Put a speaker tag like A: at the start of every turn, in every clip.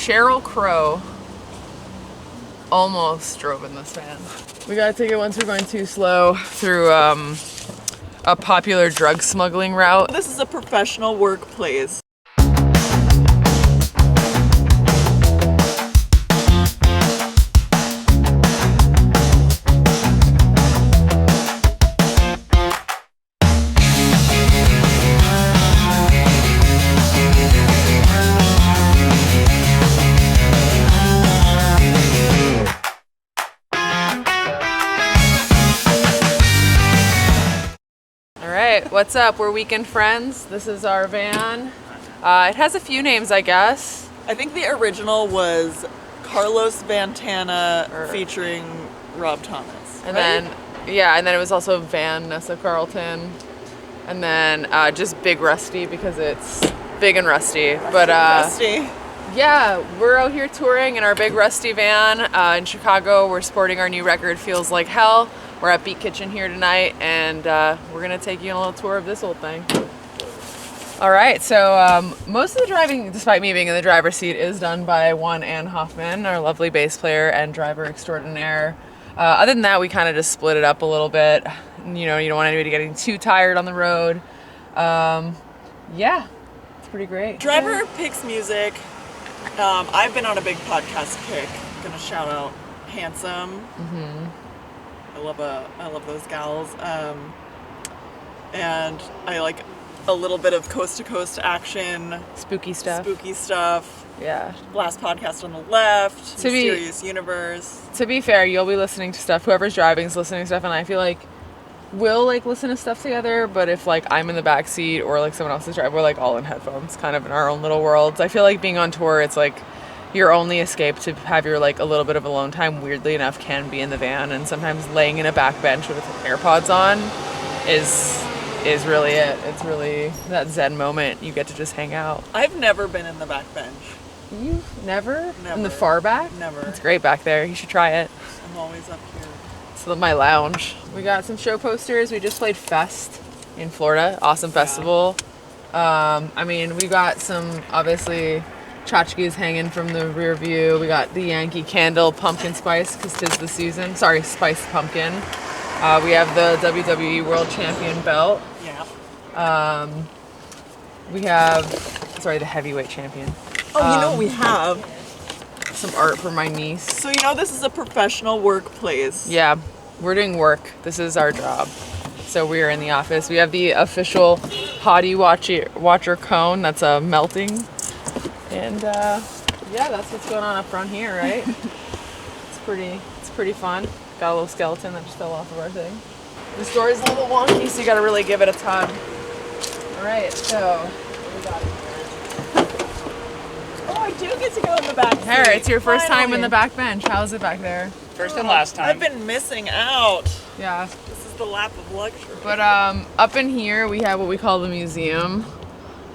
A: Sheryl Crow almost drove in this van. We gotta take it once we're going too slow through a popular drug smuggling route.
B: This is a professional workplace.
A: What's up? We're Weekend Friends. This is our van. It has a few names, I guess.
B: I think the original was Carlos Vantana featuring Rob Thomas.
A: And then it was also Van Nessa Carlton. And then just Big Rusty because it's big and rusty.
B: Rusty.
A: Yeah, we're out here touring in our Big Rusty van in Chicago. We're sporting our new record, Feels Like Hell. We're at Beat Kitchen here tonight, and we're gonna take you on a little tour of this old thing. All right, so most of the driving, despite me being in the driver's seat, is done by one Ann Hoffman, our lovely bass player and driver extraordinaire. Other than that, we kind of just split it up a little bit. You know, you don't want anybody getting too tired on the road. Yeah, it's pretty great.
B: Driver picks music. I've been on a big podcast kick. I'm gonna shout out Handsome.
A: Mm-hmm.
B: I love those gals. And I like a little bit of coast to coast action.
A: Spooky stuff.
B: Yeah. Last podcast on the left. Mysterious Universe.
A: To be fair, you'll be listening to stuff. Whoever's driving is listening to stuff, and I feel like we'll like listen to stuff together, but if like I'm in the back seat or like someone else is driving, we're like all in headphones, kind of in our own little worlds. I feel like being on tour, it's like your only escape to have your like a little bit of alone time, weirdly enough, can be in the van, and sometimes laying in a back bench with AirPods on is really it. It's really that zen moment. You get to just hang out.
B: I've never been in the back bench.
A: You've never?
B: Never.
A: In the far back?
B: Never.
A: It's great back there. You should try it.
B: I'm always up here.
A: It's my lounge. We got some show posters. We just played Fest in Florida. Awesome festival. I mean, we got some, obviously, tchotchkes hanging from the rear view. We got the Yankee Candle pumpkin spice because 'tis the season. Sorry, spiced pumpkin. We have the WWE World Champion belt.
B: Yeah.
A: We have, the heavyweight champion.
B: Oh, you know what we have?
A: Some art for my niece.
B: So you know this is a professional workplace.
A: Yeah, we're doing work. This is our job. So we are in the office. We have the official Hottie Watcher cone that's melting. And yeah, that's what's going on up front here, right? It's pretty fun. Got a little skeleton that just fell off of our thing. This door is a little wonky, so you gotta really give it a tug. All right, so what we got here?
B: Oh, I do get to go in the back seat.
A: Harry, it's your first time in the back bench. How's it back there?
C: First and last time.
B: I've been missing out.
A: Yeah.
B: This is the lap of luxury.
A: But up in here we have what we call the museum,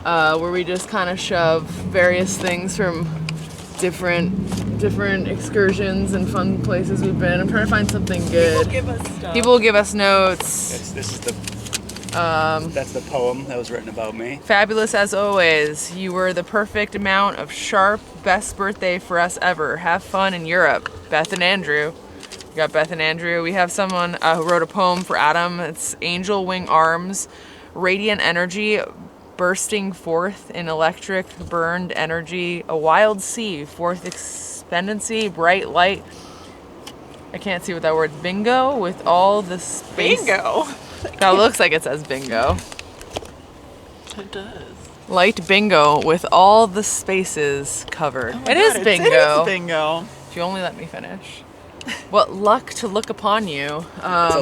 A: where we just kind of shove various things from different excursions and fun places we've been. I'm trying to find something good.
B: People give us stuff.
A: People will give us notes.
C: This is that's the poem that was written about me.
A: Fabulous as always. You were the perfect amount of sharp. Best birthday for us ever. Have fun in Europe. Beth and Andrew. We got Beth and Andrew. We have someone who wrote a poem for Adam. It's Angel Wing Arms. Radiant energy bursting forth in electric burned energy. A wild sea. Fourth expendency. Bright light. I can't see what that word's. Bingo with all the space.
B: Bingo?
A: That looks like it says bingo.
B: It does.
A: Light bingo with all the spaces covered.
B: Oh my
A: It
B: God,
A: is bingo.
B: It is bingo.
A: If you only let me finish. What luck to look upon you.
C: It's a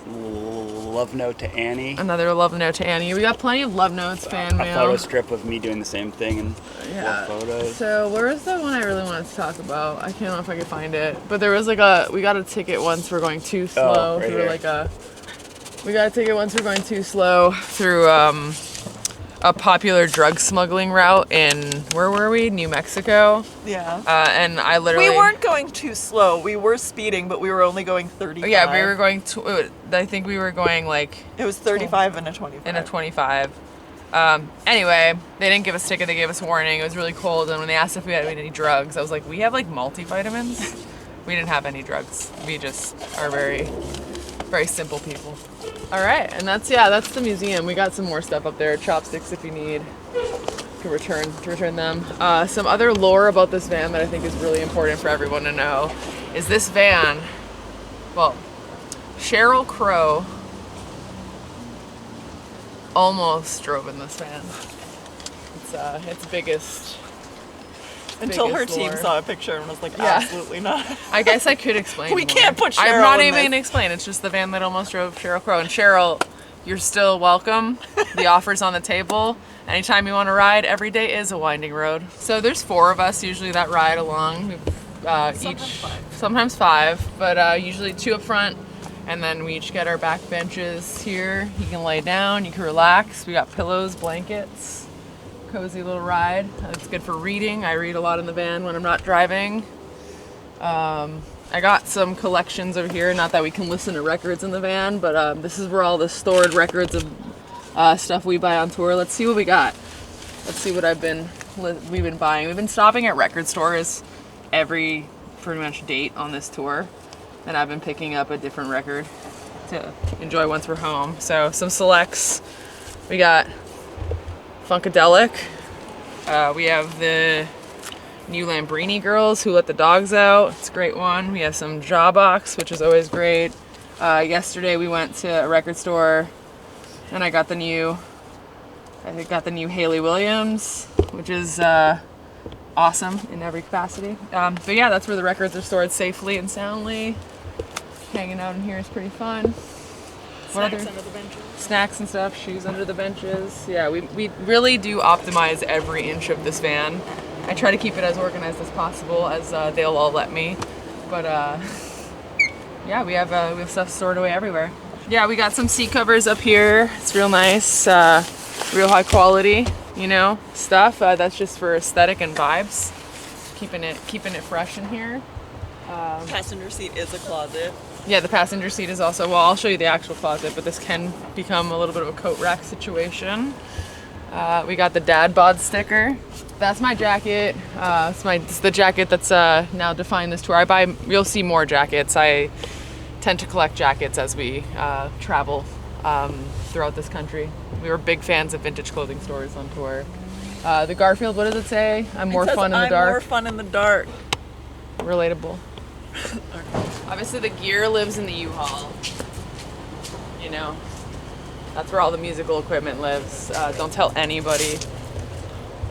C: love note to Annie.
A: Another love note to Annie. We got plenty of love notes, fan
C: A
A: mail.
C: photo strip of me doing the same thing and
A: Yeah.
C: more photos.
A: So where's the one I really wanted to talk about? I can't know if I can find it. But there was we got a ticket once we're going too slow
C: right
A: through
C: here.
A: we got a ticket once we're going too slow through a popular drug smuggling route in, where were we? New Mexico.
B: Yeah.
A: And I literally...
B: We weren't going too slow. We were speeding, but we were only going 35.
A: Yeah, I think we were going like...
B: It was 35 and a 25.
A: In a 25. Anyway, they didn't give us a ticket, they gave us a warning. It was really cold, and when they asked if we had any drugs, I was like, we have like multivitamins? We didn't have any drugs. We just are very, very simple people. All right, and that's the museum. We got some more stuff up there, chopsticks if you need to return them. Some other lore about this van that I think is really important for everyone to know is this van, well, Sheryl Crow almost drove in this van. It's biggest.
B: Until her
A: biggest
B: team
A: lore.
B: saw a picture and was like,
A: Yeah.
B: absolutely not.
A: I guess I could explain.
B: We
A: more.
B: can't put Cheryl
A: I'm not
B: in
A: even
B: this.
A: going to explain. It's just the van that almost drove Sheryl Crow. And Cheryl, you're still welcome. The offer's on the table. Anytime you want to ride, every day is a winding road. So there's 4 of us usually that ride along. Sometimes five, but usually 2 up front. And then we each get our back benches here. You can lay down, you can relax. We got pillows, blankets, cozy little ride. It's good for reading. I read a lot in the van when I'm not driving. I got some collections over here. Not that we can listen to records in the van, but this is where all the stored records of stuff we buy on tour. Let's see what we got. Let's see what we've been buying. We've been stopping at record stores every pretty much date on this tour, and I've been picking up a different record to enjoy once we're home. So some selects. We got Funkadelic. We have the new Lambrini Girls, Who Let the Dogs Out. It's a great one. We have some Jawbox, which is always great. Yesterday we went to a record store and I got the new Hayley Williams, which is awesome in every capacity. But yeah, that's where the records are stored safely and soundly. Hanging out in here is pretty fun.
B: Snacks under the benches.
A: Snacks and stuff, shoes under the benches. Yeah, we really do optimize every inch of this van. I try to keep it as organized as possible, as they'll all let me. But yeah, we have stuff stored away everywhere. Yeah, we got some seat covers up here. It's real nice, real high quality, stuff. That's just for aesthetic and vibes. Keeping it fresh in here.
B: Passenger seat is a closet.
A: Yeah, the passenger seat is also, well, I'll show you the actual closet, but this can become a little bit of a coat rack situation. We got the dad bod sticker. That's my jacket. It's the jacket that's now defined this tour. You'll see more jackets. I tend to collect jackets as we travel throughout this country. We were big fans of vintage clothing stores on tour. The Garfield, what does it say? I'm more fun in the dark.
B: I'm more fun in the dark.
A: Relatable. Obviously the gear lives in the U-Haul. That's where all the musical equipment lives. Don't tell anybody.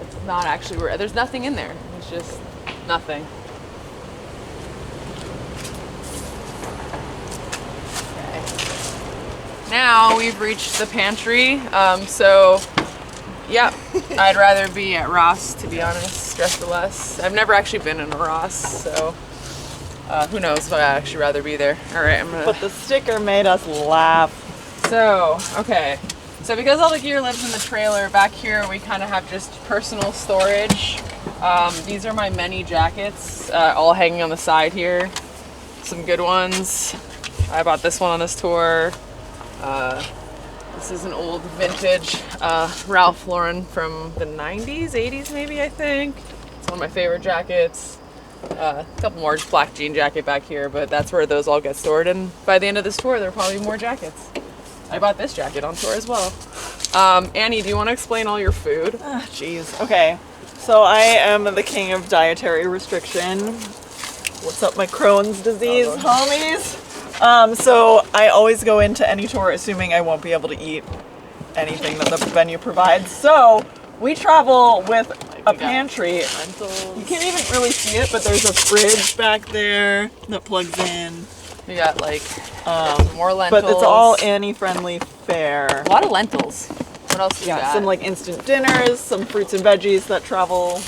A: It's not actually where, there's nothing in there. It's just nothing. Okay. Now we've reached the pantry. Yeah, I'd rather be at Ross, to be honest, dress for less. I've never actually been in a Ross, so who knows if I'd actually rather be there. All right,
B: But the sticker made us laugh.
A: So, okay. So because all the gear lives in the trailer, back here we kind of have just personal storage. These are my many jackets, all hanging on the side here. Some good ones. I bought this one on this tour. This is an old vintage Ralph Lauren from the 90s, 80s maybe, I think. It's one of my favorite jackets. A couple more, just black jean jacket back here, but that's where those all get stored. And by the end of this tour, there are probably more jackets. I bought this jacket on tour as well. Annie, do you want to explain all your food?
B: Jeez. Okay. So I am the king of dietary restriction. What's up, my Crohn's disease, homies? So I always go into any tour assuming I won't be able to eat anything that the venue provides. So we travel with a pantry.
A: Lentils.
B: You can't even really see it, but there's a fridge back there that plugs in.
A: We got more lentils.
B: But it's all Annie-friendly fare.
A: A lot of lentils. What else we got?
B: Some instant dinners, some fruits and veggies that travel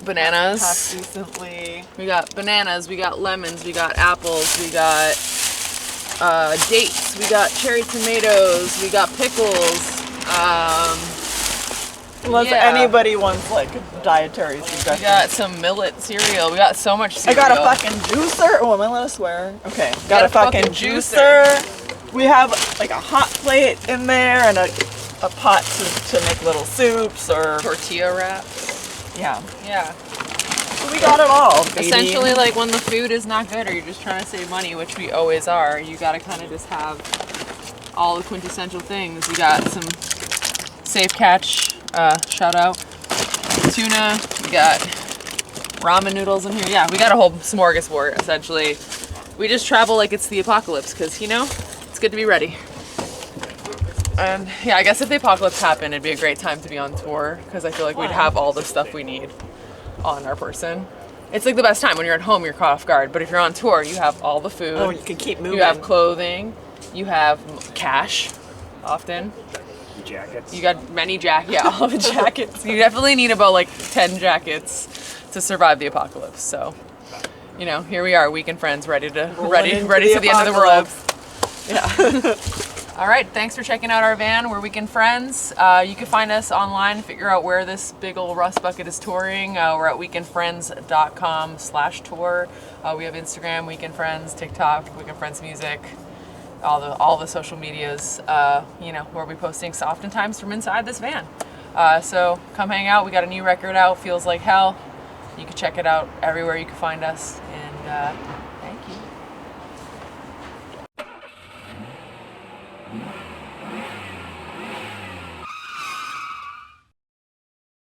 A: bananas.
B: half decently.
A: We got bananas, we got lemons, we got apples, we got dates, we got cherry tomatoes, we got pickles.
B: Unless anybody wants dietary suggestions.
A: We got some millet cereal. We got so much cereal.
B: I got a fucking juicer. Oh, am I allowed to swear? Okay. Got a fucking juicer.
A: juicer.
B: We have a hot plate in there and a a pot to make little soups or
A: Tortilla wraps.
B: yeah.
A: Yeah.
B: So we got it all. Baby.
A: Essentially, like when the food is not good or you're just trying to save money, which we always are, you got to kind of just have all the quintessential things. We got some Safe Catch, shout out, tuna. We got ramen noodles in here. Yeah, we got a whole smorgasbord, essentially. We just travel like it's the apocalypse because, you know, it's good to be ready. And yeah, I guess if the apocalypse happened, it'd be a great time to be on tour because I feel like we'd have all the stuff we need on our person. It's like the best time. When you're at home, you're caught off guard. But if you're on tour, you have all the food.
B: Oh, you can keep moving.
A: You have clothing. You have cash, often.
C: Jackets.
A: You got many jackets. Yeah, all the jackets. You definitely need about like 10 jackets to survive the apocalypse. So, you know, here we are, Weekend Friends, ready to the end of the world. Yeah. All right, thanks for checking out our van. We're Weekend Friends. You can find us online, figure out where this big old rust bucket is touring. We're at weekendfriends.com/tour. We have Instagram, Weekend Friends, TikTok, Weekend Friends Music, all the social medias, you know, where we're posting oftentimes from inside this van. So come hang out. We got a new record out, Feels Like Hell. You can check it out everywhere you can find us. And